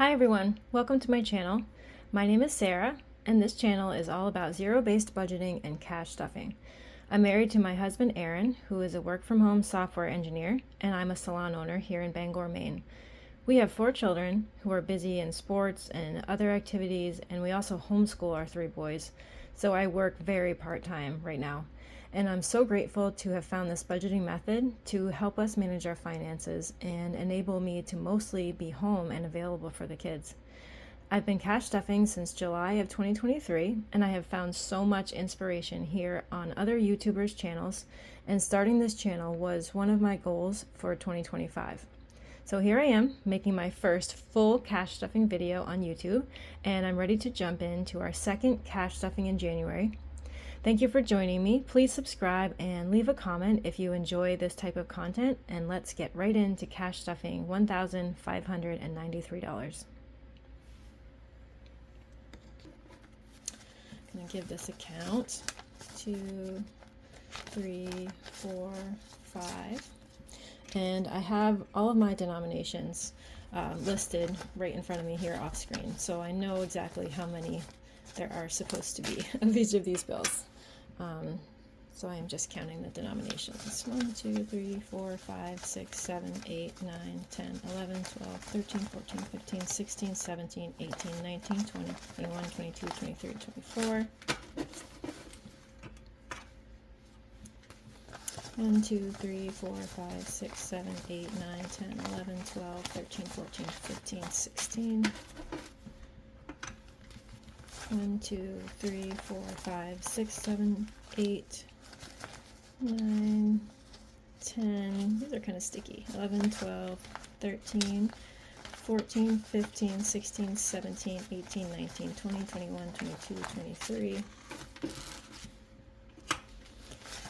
Hi everyone, welcome to my channel. My name is Sarah, and this channel is all about zero-based budgeting and cash stuffing. I'm married to my husband Aaron, who is a work-from-home software engineer, and I'm a salon owner here in Bangor, Maine. We have 4 children who are busy in sports and other activities, and we also homeschool our 3 boys, so I work very part-time right now. And I'm so grateful to have found this budgeting method to help us manage our finances and enable me to mostly be home and available for the kids. I've been cash stuffing since July of 2023, and I have found so much inspiration here on other YouTubers' channels, and starting this channel was one of my goals for 2025. So here I am, making my first full cash stuffing video on YouTube, and I'm ready to jump into our second cash stuffing in January. Thank you for joining me. Please subscribe and leave a comment if you enjoy this type of content, and let's get right into cash stuffing $1,593. I'm going to give this a count. 2, 3, 4, 5. And I have all of my denominations listed right in front of me here off screen, so I know exactly how many there are supposed to be of each of these bills. So I am just counting the denominations. 1, 2, 3, 4, 5, 6, 7, 8, 9, 10, 11, 12, 13, 14, 15, 16, 17, 18, 19, 20, 21, 22, 23, 24. 1, 2, 3, 4, 5, 6, 7, 8, 9, 10, 11, 12, 13, 14, 15, 16. 1, 2, 3, 4, 5, 6, 7, 8, 9, 10. These are kind of sticky. 11, 12, 13, 14, 15, 16, 17, 18, 19, 20, 21, 22, 23.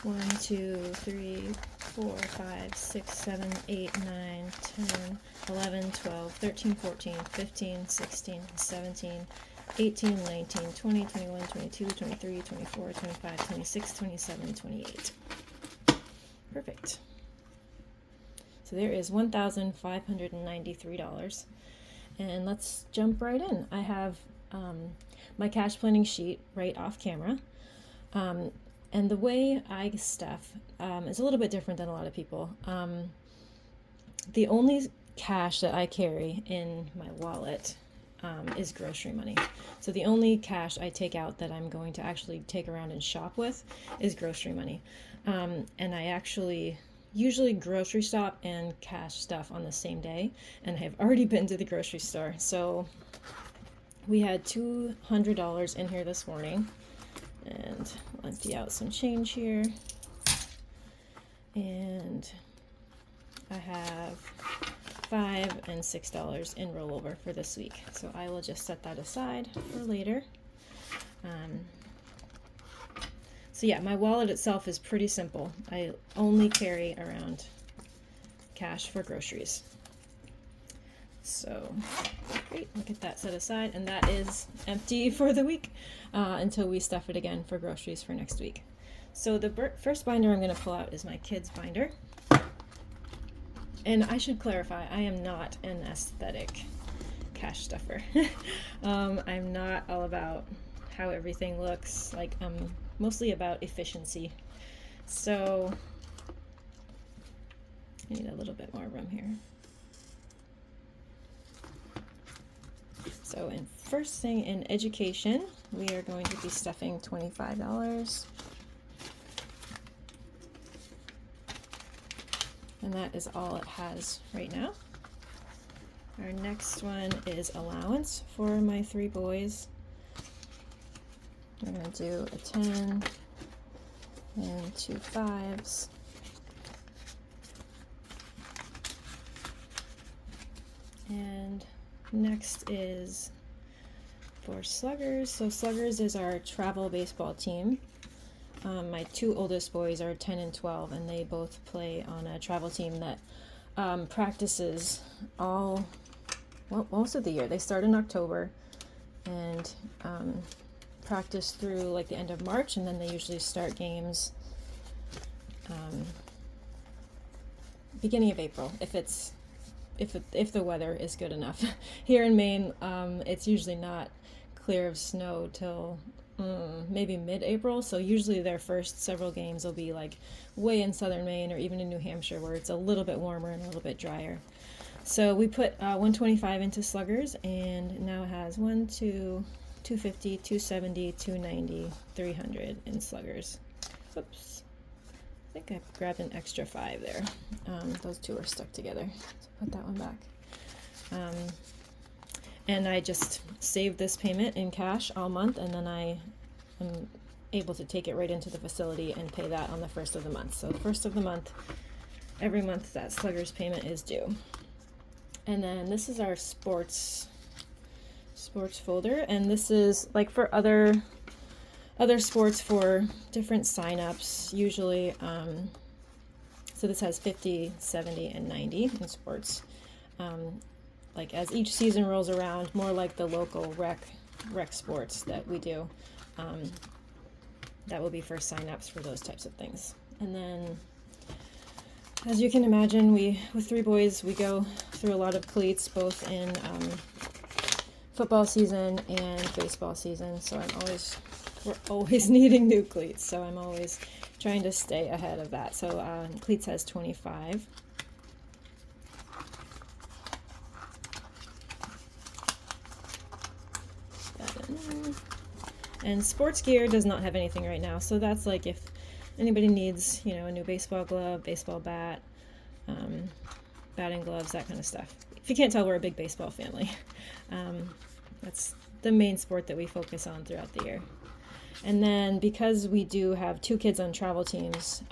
1, 2, 3, 4, 5, 6, 7, 8, 9, 10, 11, 12, 13, 14, 15, 16, 17, 18, 19, 20, 21, 22, 23, 24, 25, 26, 27, 28. Perfect. So there is $1,593. And let's jump right in. I have my cash planning sheet right off camera. And the way I stuff is a little bit different than a lot of people. The only cash that I carry in my wallet is grocery money. So the only cash I take out that I'm going to actually take around and shop with is grocery money. And I actually usually grocery shop and cash stuff on the same day, and I have already been to the grocery store. So we had $200 in here this morning, and I'll empty out some change here. And I have $5 and $6 in rollover for this week, so I will just set that aside for later. So yeah, my wallet itself is pretty simple. I only carry around cash for groceries. So great, I'll get that set aside, and that is empty for the week until we stuff it again for groceries for next week. So the first binder I'm going to pull out is my kids binder. And I should clarify, I am not an aesthetic cash stuffer. I'm not all about how everything looks. Like, I'm mostly about efficiency. So I need a little bit more room here. So first thing in education, we are going to be stuffing $25. And that is all it has right now. Our next one is allowance for my 3 boys. We're going to do a 10 and 2 5s. And next is for Sluggers. So Sluggers is our travel baseball team. My 2 oldest boys are 10 and 12, and they both play on a travel team that practices most of the year. They start in October and practice through like the end of March, and then they usually start games beginning of April if it's if the weather is good enough. Here in Maine, it's usually not clear of snow till maybe mid-April. So usually their first several games will be like way in southern Maine or even in New Hampshire where it's a little bit warmer and a little bit drier. So we put 125 into sluggers, and now it has 1, 2, 250, 270, 290, 300 in sluggers. Oops. I think I grabbed an extra 5 there. Those two are stuck together. So put that one back. And I just saved this payment in cash all month, and then I am able to take it right into the facility and pay that on the first of the month. So the first of the month, every month that sluggers payment is due. And then this is our sports folder, and this is like for other sports for different signups usually. So this has 50, 70, and 90 in sports. Like as each season rolls around, more like the local rec sports that we do. That will be for signups for those types of things. And then, as you can imagine, with 3 boys, we go through a lot of cleats, both in football season and baseball season. So we're always needing new cleats. So I'm always trying to stay ahead of that. So cleats has 25. And sports gear does not have anything right now. So that's like if anybody needs, a new baseball glove, baseball bat, batting gloves, that kind of stuff. If you can't tell, we're a big baseball family. That's the main sport that we focus on throughout the year. And then because we do have 2 kids on travel teams,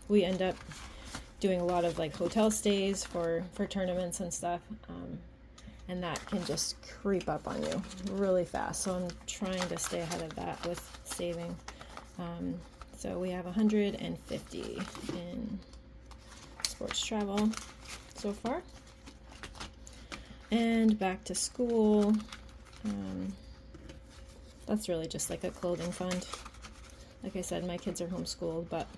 we end up doing a lot of like hotel stays for tournaments and stuff. And that can just creep up on you really fast. So I'm trying to stay ahead of that with saving. So we have 150 in sports travel so far. And back to school. That's really just like a clothing fund. Like I said, my kids are homeschooled, but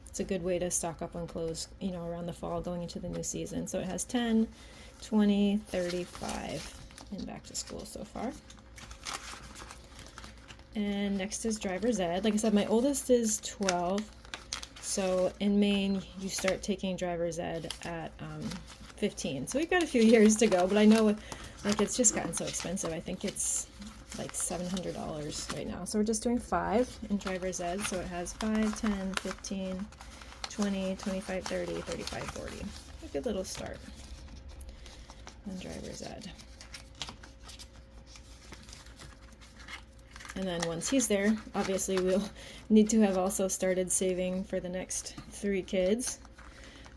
it's a good way to stock up on clothes, around the fall going into the new season. So it has 10, 20, 35 in back to school so far. And next is driver's ed. Like I said, my oldest is 12. So in Maine, you start taking driver's ed at 15. So we've got a few years to go, but I know it's just gotten so expensive. I think it's like $700 right now. So we're just doing 5 in driver's ed. So it has 5, 10, 15, 20, 25, 30, 35, 40. A good little start on driver's ed. And then once he's there, obviously we'll need to have also started saving for the next 3 kids,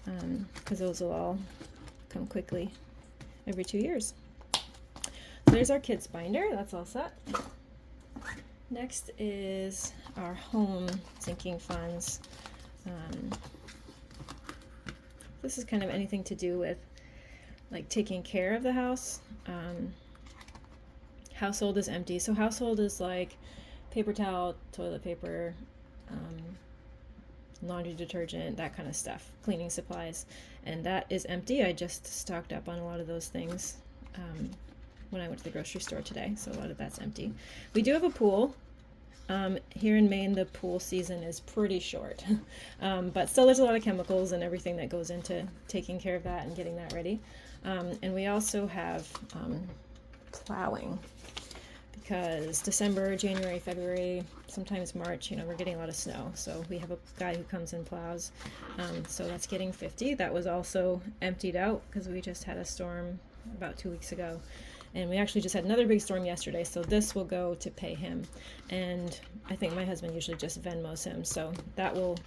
because those will all come quickly every 2 years. So there's our kids binder. That's all set. Next is our home sinking funds. This is kind of anything to do with like taking care of the house. Household is empty. So household is like paper towel, toilet paper, laundry detergent, that kind of stuff, cleaning supplies. And that is empty. I just stocked up on a lot of those things when I went to the grocery store today. So a lot of that's empty. We do have a pool. Here in Maine, the pool season is pretty short. But still there's a lot of chemicals and everything that goes into taking care of that and getting that ready. And we also have plowing, because December, January, February, sometimes March, we're getting a lot of snow. So we have a guy who comes and plows. So that's getting 50. That was also emptied out because we just had a storm about 2 weeks ago. And we actually just had another big storm yesterday. So this will go to pay him. And I think my husband usually just Venmos him. So that will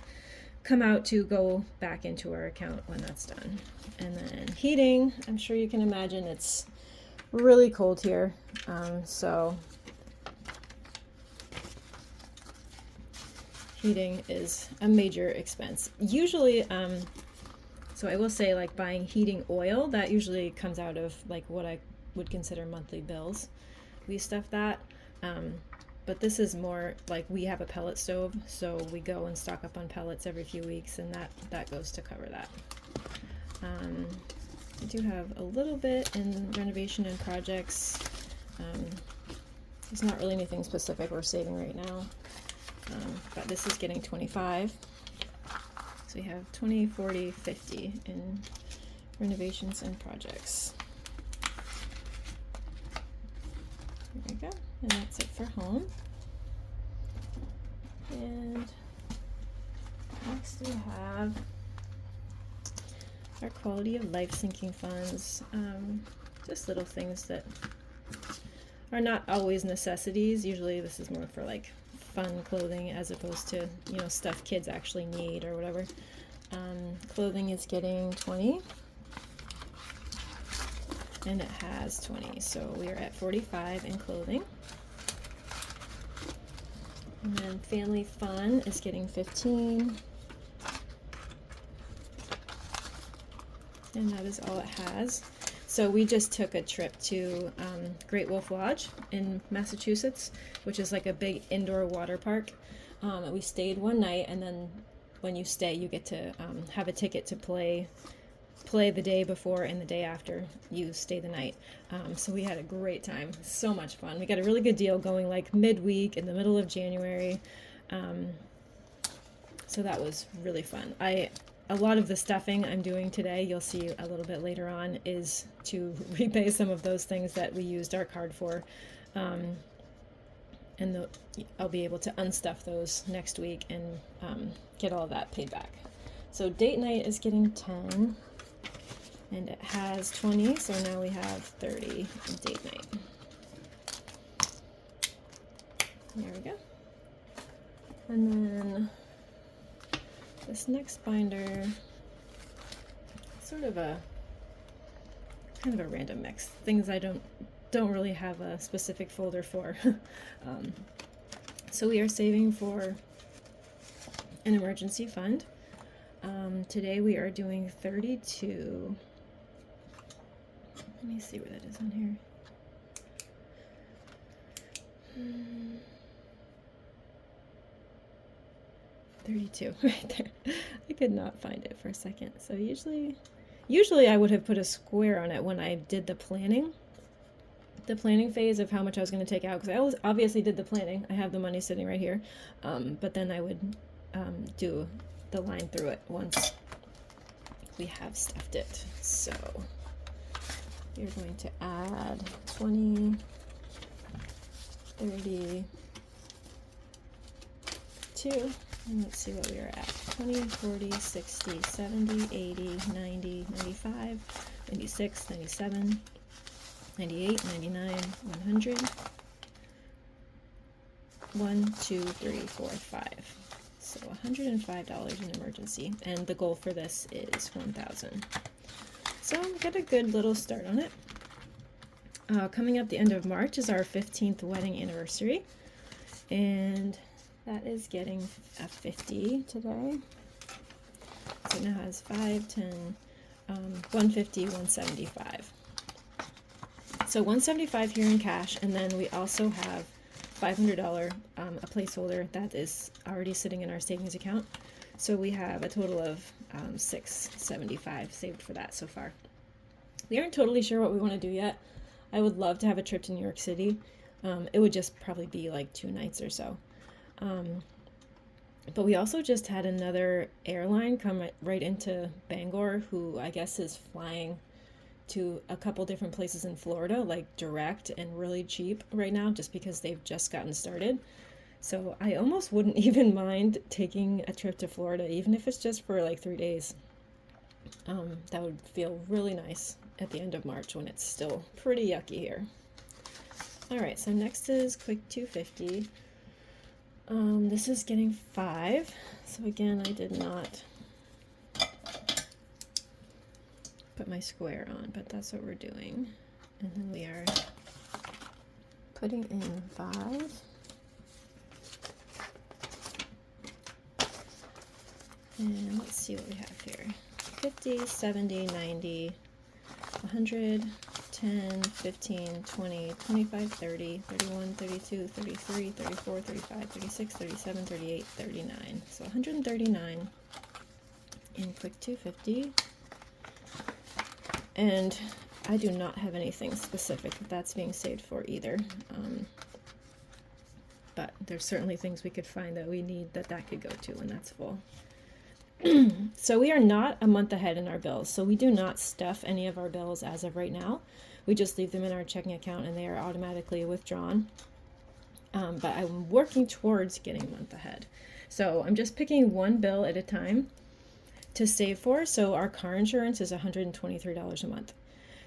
come out to go back into our account when that's done. And then heating, I'm sure you can imagine it's really cold here. So heating is a major expense. Usually, so I will say, like, buying heating oil, that usually comes out of like what I would consider monthly bills. We stuff that. But this is more like we have a pellet stove, so we go and stock up on pellets every few weeks, and that goes to cover that. I do have a little bit in renovation and projects. There's not really anything specific we're saving right now, but this is getting 25. So we have 20, 40, 50 in renovations and projects. There we go, and that's it for home. And next we have our quality of life sinking funds, just little things that are not always necessities. Usually this is more for like fun clothing as opposed to, you know, stuff kids actually need or whatever. Clothing is getting 20, and it has 20, so we are at 45 in clothing. And then family fun is getting 15, and that is all it has. So we just took a trip to Great Wolf Lodge in Massachusetts, which is like a big indoor water park. We stayed one night, and then when you stay, you get to have a ticket to play the day before and the day after you stay the night. So we had a great time, so much fun. We got a really good deal going like midweek in the middle of January. So that was really fun. A lot of the stuffing I'm doing today, you'll see a little bit later on, is to repay some of those things that we used our card for. And I'll be able to unstuff those next week and get all of that paid back. So date night is getting 10, and it has 20, so now we have 30 in date night. There we go. And then this next binder, sort of a kind of a random mix. Things I don't really have a specific folder for. So we are saving for an emergency fund. Today we are doing 32. Let me see where that is on here. 32 right there. I could not find it for a second. So usually I would have put a square on it when I did the planning phase of how much I was going to take out, because I obviously did the planning. I have the money sitting right here, but then I would do the line through it once we have stuffed it. So you're going to add 20, 32, and let's see what we are at. 20, 40, 60, 70, 80, 90, 95, 96, 97, 98, 99, 100, 1, 2, 3, 4, 5. So $105 in emergency, and the goal for this is 1,000. So we got a good little start on it. Coming up the end of March is our 15th wedding anniversary, and that is getting a 50 today. So it now has 5, 10, 150, 175. So 175 here in cash, and then we also have $500 a placeholder that is already sitting in our savings account. So we have a total of $675 saved for that so far. We aren't totally sure what we want to do yet. I would love to have a trip to New York City. It would just probably be like 2 nights or so. But we also just had another airline come right into Bangor, who I guess is flying to a couple different places in Florida, like direct and really cheap right now, just because they've just gotten started. So I almost wouldn't even mind taking a trip to Florida, even if it's just for like 3 days. That would feel really nice at the end of March when it's still pretty yucky here. All right, so next is Quick 250. This is getting 5. So again, I did not put my square on, but that's what we're doing. And then we are putting in 5. And let's see what we have here. 50, 70, 90, 100, 10, 15, 20, 25, 30, 31, 32, 33, 34, 35, 36, 37, 38, 39. So 139 in Quick 250. And I do not have anything specific that's being saved for either. But there's certainly things we could find that we need that could go to when that's full. So we are not a month ahead in our bills. So we do not stuff any of our bills as of right now. We just leave them in our checking account and they are automatically withdrawn. But I'm working towards getting a month ahead. So I'm just picking one bill at a time to save for. So our car insurance is $123 a month.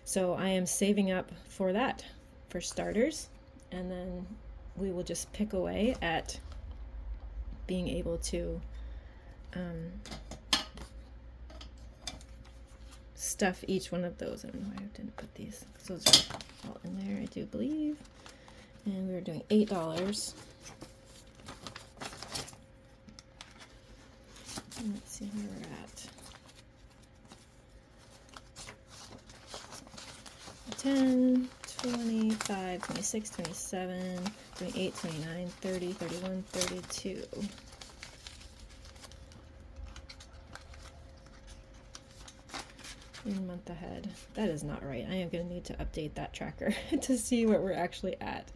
So I am saving up for that for starters. And then we will just pick away at being able to stuff each one of those. I don't know why I didn't put these. Those are all in there, I do believe. And we were doing $8. And let's see where we're at. 10, 25, 26, 27, 28, 29, 30, 31, 32. In month ahead. That is not right. I am going to need to update that tracker to see what we're actually at,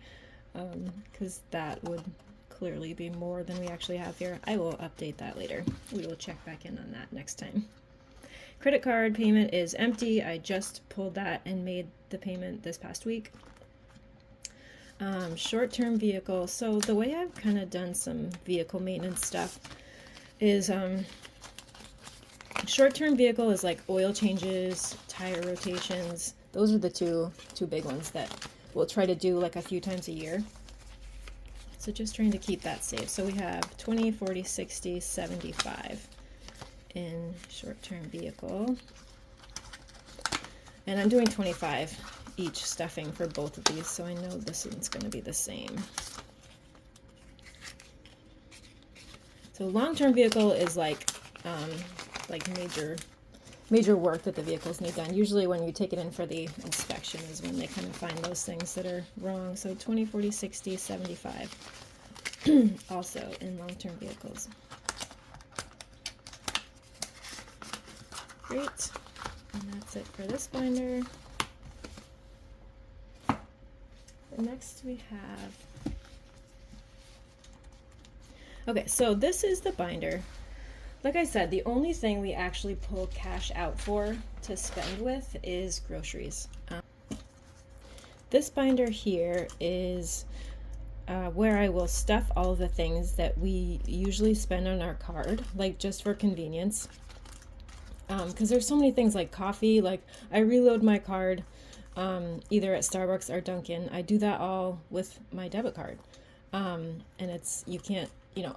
because that would clearly be more than we actually have here. I will update that later. We will check back in on that next time. Credit card payment is empty. I just pulled that and made the payment this past week. Short-term vehicle. So the way I've kind of done some vehicle maintenance stuff is short-term vehicle is like oil changes, tire rotations. Those are the two big ones that we'll try to do like a few times a year. So just trying to keep that safe. So we have 20, 40, 60, 75 in short-term vehicle. And I'm doing 25 each stuffing for both of these, so I know this one's going to be the same. So long-term vehicle is like major work that the vehicles need done. Usually when you take it in for the inspection is when they kind of find those things that are wrong. So 20, 40, 60, 75 also in long-term vehicles. Great. And that's it for this binder. Next we have, okay, so this is the binder. Like I said, the only thing we actually pull cash out for to spend with is groceries. This binder here is where I will stuff all of the things that we usually spend on our card, like just for convenience. Because there's so many things like coffee, like I reload my card either at Starbucks or Dunkin'. I do that all with my debit card. And it's, you can't,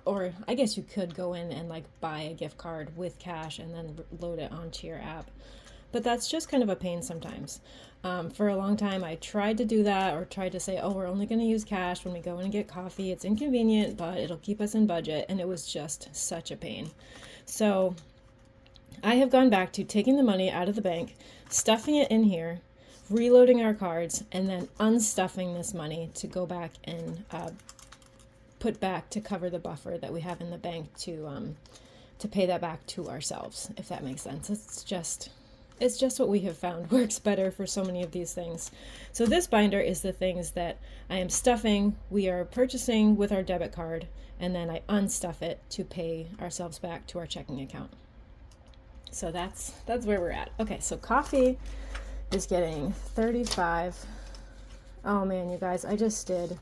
or I guess you could go in and like buy a gift card with cash and then load it onto your app. But that's just kind of a pain sometimes. For a long time, I tried to do that or tried to say, oh, we're only going to use cash when we go in and get coffee. It's inconvenient, but it'll keep us in budget. And it was just such a pain. So I have gone back to taking the money out of the bank, stuffing it in here, reloading our cards, and then unstuffing this money to go back and put back to cover the buffer that we have in the bank to pay that back to ourselves, if that makes sense. It's just what we have found works better for so many of these things. So this binder is the things that I am stuffing, we are purchasing with our debit card, and then I unstuff it to pay ourselves back to our checking account. So that's where we're at. Okay, so coffee is getting 35. Oh man, you guys, I just did,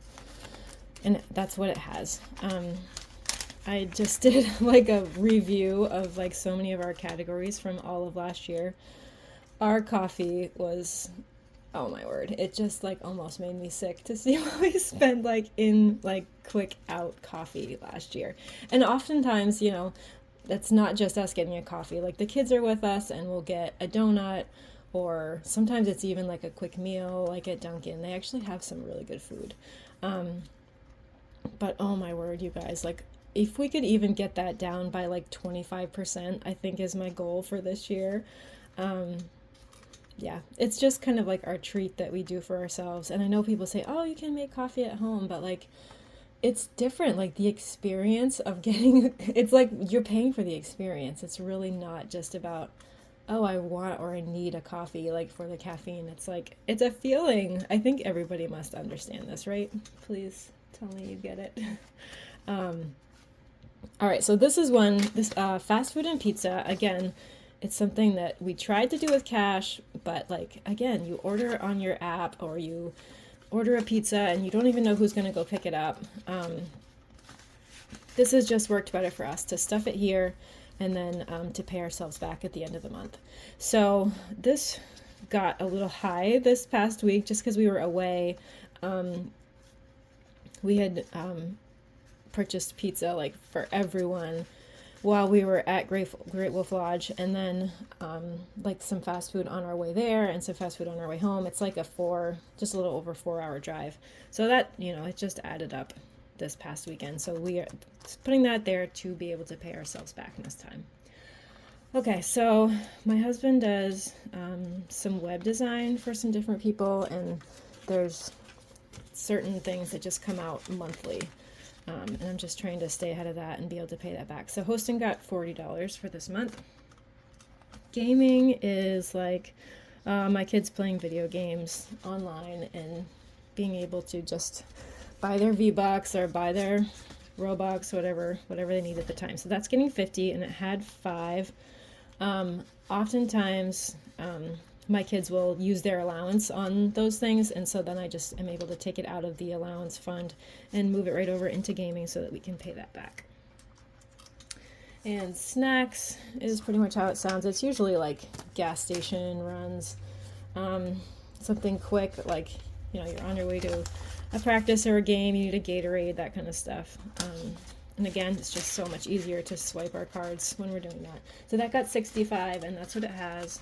and that's what it has. I just did like a review of like so many of our categories from all of last year. Our coffee was, oh my word, it just like almost made me sick to see what we spent like in like quick out coffee last year. And oftentimes, that's not just us getting a coffee. Like the kids are with us and we'll get a donut, or sometimes it's even like a quick meal like at Dunkin'. They actually have some really good food. But oh my word, you guys, like if we could even get that down by like 25%, I think is my goal for this year. Yeah, it's just kind of like our treat that we do for ourselves. And I know people say, oh, you can make coffee at home, but like it's different. Like the experience of getting, it's like you're paying for the experience. It's really not just about oh, I want or I need a coffee, like for the caffeine. It's like, it's a feeling. I think everybody must understand this, right? Please tell me you get it. Um, all right, so this is one, this fast food and pizza. Again, it's something that we tried to do with cash, but like, again, you order on your app or you order a pizza and you don't even know who's going to go pick it up. This has just worked better for us to stuff it here and then to pay ourselves back at the end of the month. So this got a little high this past week just because we were away. We had purchased pizza like for everyone while we were at Great Wolf Lodge, and then like some fast food on our way there and some fast food on our way home. It's like just a little over 4 hour drive. So that, it just added up this past weekend. So we are putting that there to be able to pay ourselves back this time. Okay, so my husband does some web design for some different people, and there's certain things that just come out monthly. And I'm just trying to stay ahead of that and be able to pay that back. So hosting got $40 for this month. Gaming is like my kids playing video games online and being able to just buy their V-Bucks or buy their Robux, whatever they need at the time. So that's getting 50, and it had 5. Oftentimes, my kids will use their allowance on those things, and so then I just am able to take it out of the allowance fund and move it right over into gaming so that we can pay that back. And snacks is pretty much how it sounds. It's usually like gas station runs, something quick, like you're on your way to a practice or a game, you need a Gatorade, that kind of stuff. And again, it's just so much easier to swipe our cards when we're doing that. So that got 65, and that's what it has.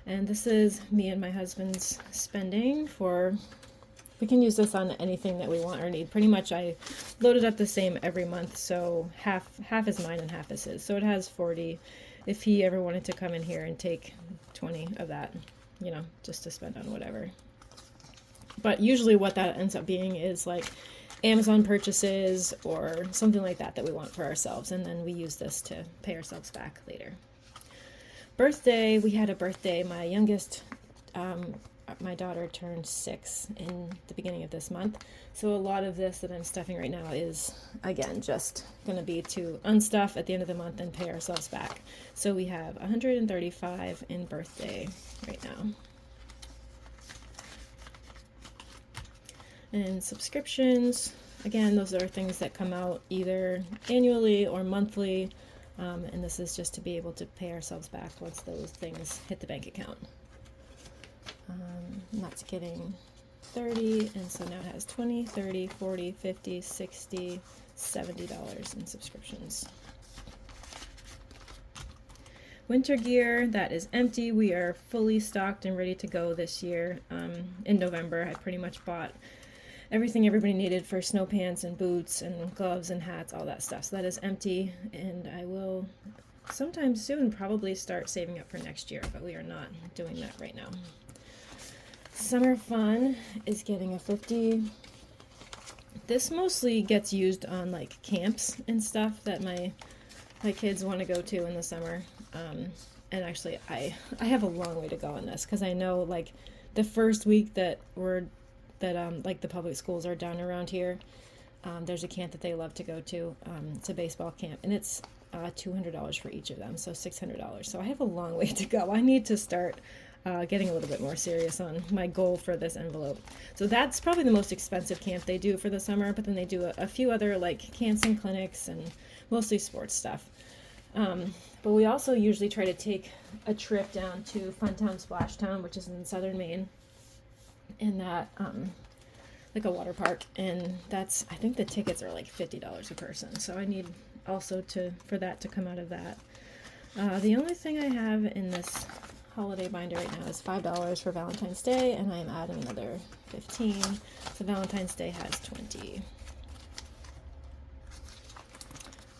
And this is me and my husband's spending for, we can use this on anything that we want or need. Pretty much I loaded up the same every month, so half is mine and half is his. So it has 40 if he ever wanted to come in here and take 20 of that, just to spend on whatever. But usually what that ends up being is like Amazon purchases or something like that we want for ourselves, and then we use this to pay ourselves back later. Birthday, we had a birthday. My youngest, my daughter turned 6 in the beginning of this month. So a lot of this that I'm stuffing right now is, again, just going to be to unstuff at the end of the month and pay ourselves back. So we have 135 in birthday right now. And subscriptions, again, those are things that come out either annually or monthly, and this is just to be able to pay ourselves back once those things hit the bank account. And that's getting 30, and so now it has 20, 30, 40, 50, 60, $70 in subscriptions. Winter gear, that is empty. We are fully stocked and ready to go this year. In November, I pretty much bought everything everybody needed for snow pants and boots and gloves and hats, all that stuff. So that is empty, and I will sometime soon probably start saving up for next year, but we are not doing that right now. Summer fun is getting a 50. This mostly gets used on like camps and stuff that my kids want to go to in the summer. And actually I have a long way to go on this, because I know like the first week that like the public schools are down around here, there's a camp that they love to go to. It's a baseball camp, and it's $200 for each of them, so $600. So I have a long way to go. I need to start getting a little bit more serious on my goal for this envelope. So that's probably the most expensive camp they do for the summer, but then they do a few other like camps and clinics and mostly sports stuff. But we also usually try to take a trip down to Funtown Splashtown, which is in southern Maine, in that like a water park, and that's, I think the tickets are like $50 a person, so I need also for that to come out of that. The only thing I have in this holiday binder right now is $5 for Valentine's Day, and I'm adding another 15, so Valentine's Day has 20.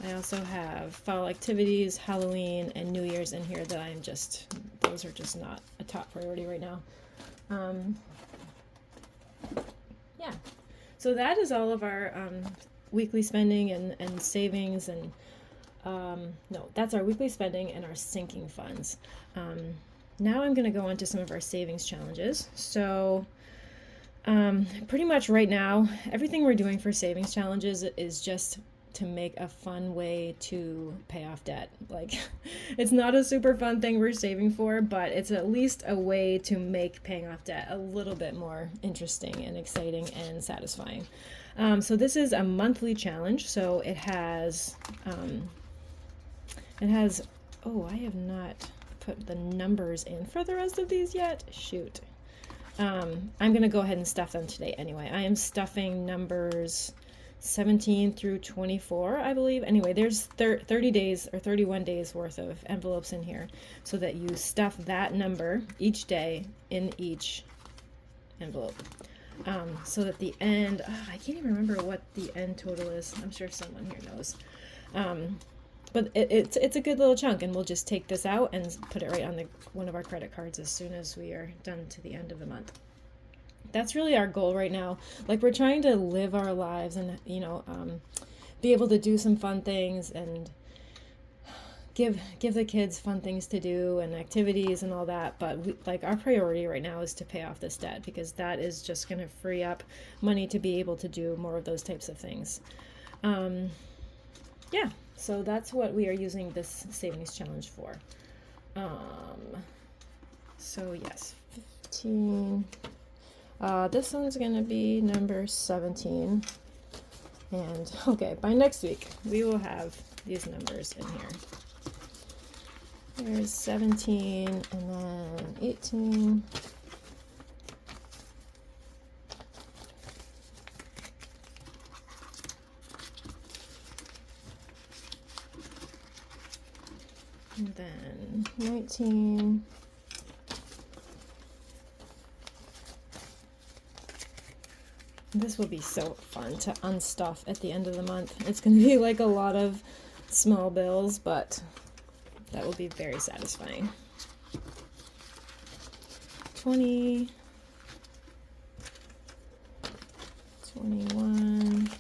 I also have fall activities, Halloween, and New Year's in here that those are just not a top priority right now. Yeah, so that is all of our weekly spending and savings and no, that's our weekly spending and our sinking funds. Now I'm going to go on to some of our savings challenges. So, pretty much right now, everything we're doing for savings challenges is just to make a fun way to pay off debt. Like, it's not a super fun thing we're saving for, but it's at least a way to make paying off debt a little bit more interesting and exciting and satisfying. So this is a monthly challenge. So oh, I have not put the numbers in for the rest of these yet. Shoot. I'm going to go ahead and stuff them today anyway. I am stuffing numbers 17 through 24, I believe. Anyway, there's 30 days or 31 days worth of envelopes in here so that you stuff that number each day in each envelope. So that the end, I can't even remember what the end total is. I'm sure someone here knows. But it's a good little chunk, and we'll just take this out and put it right on one of our credit cards as soon as we are done to the end of the month. That's really our goal right now. Like, we're trying to live our lives and, be able to do some fun things and give the kids fun things to do and activities and all that. But our priority right now is to pay off this debt, because that is just going to free up money to be able to do more of those types of things. Yeah, so that's what we are using this savings challenge for. So yes, 15. This one's going to be number 17. And okay, by next week, we will have these numbers in here. There's 17 and then 18. And then 19. This will be so fun to unstuff at the end of the month. It's going to be like a lot of small bills, but that will be very satisfying. 20, 21,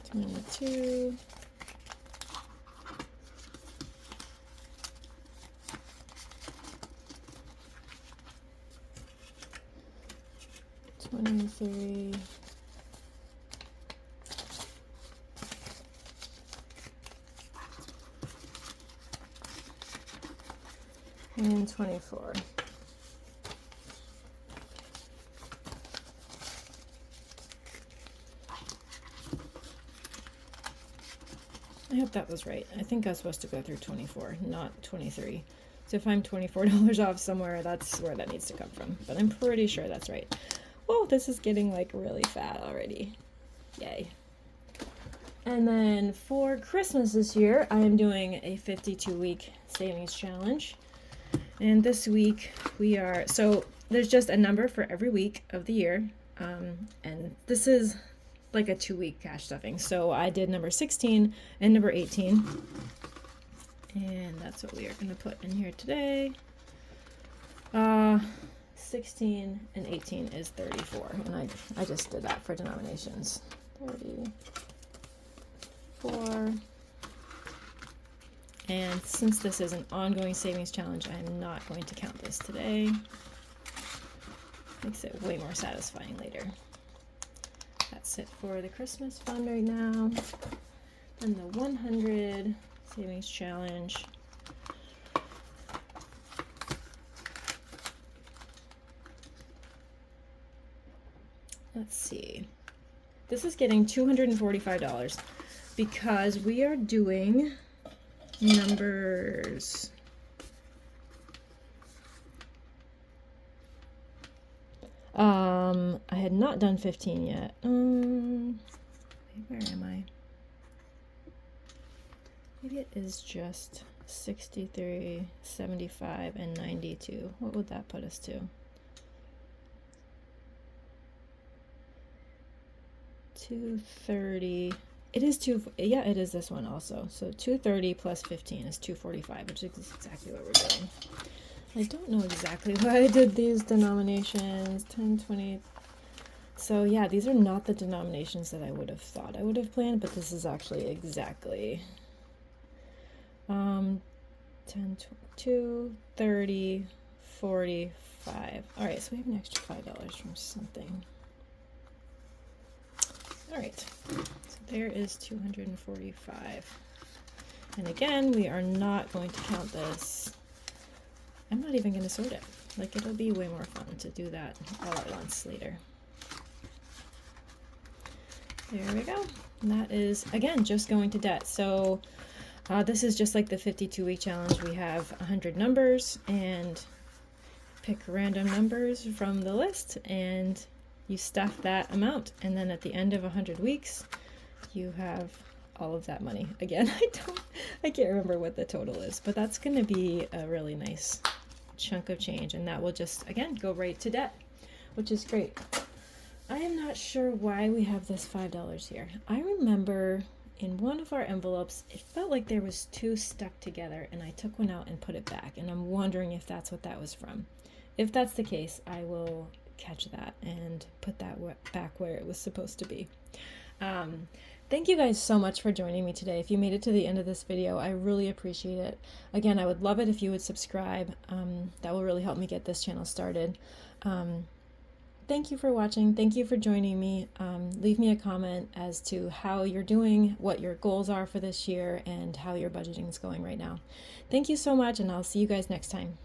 22, 23, and 24. I hope that was right. I think I was supposed to go through 24, not 23. So if I'm $24 off somewhere, that's where that needs to come from. But I'm pretty sure that's right. Whoa, this is getting like really fat already. Yay. And then for Christmas this year, I am doing a 52-week savings challenge. And this week so there's just a number for every week of the year. And this is like a 2-week cash stuffing. So I did number 16 and number 18. And that's what we are going to put in here today. 16 and 18 is 34. And I just did that for denominations. 34. And since this is an ongoing savings challenge, I'm not going to count this today. Makes it way more satisfying later. That's it for the Christmas fund right now. And the 100 savings challenge. Let's see. This is getting $245 because we are doing numbers. I had not done 15 yet. Where am I? Maybe it is just 63, 75, and 92. What would that put us to? 230. It is yeah, it is this one also. So 230 plus 15 is 245, which is exactly what we're doing. I don't know exactly why I did these denominations, 10, 20. So yeah, these are not the denominations that I would have thought I would have planned, but this is actually exactly 10, 22, 30, 45. All right, so we have an extra $5 from something. All right, so there is 245. And again, we are not going to count this. I'm not even going to sort it. Like, it'll be way more fun to do that all at once later. There we go. And that is, again, just going to debt. So this is just like the 52-week challenge. We have 100 numbers and pick random numbers from the list and you stuff that amount. And then at the end of 100 weeks, you have all of that money. Again, I can't remember what the total is, but that's going to be a really nice chunk of change. And that will just, again, go right to debt, which is great. I am not sure why we have this $5 here. I remember in one of our envelopes, it felt like there was two stuck together and I took one out and put it back. And I'm wondering if that's what that was from. If that's the case, I will catch that and put that back where it was supposed to be. Thank you guys so much for joining me today. If you made it to the end of this video, I really appreciate it. Again, I would love it if you would subscribe. That will really help me get this channel started. Thank you for watching. Thank you for joining me. Leave me a comment as to how you're doing, what your goals are for this year, and how your budgeting is going right now. Thank you so much, and I'll see you guys next time.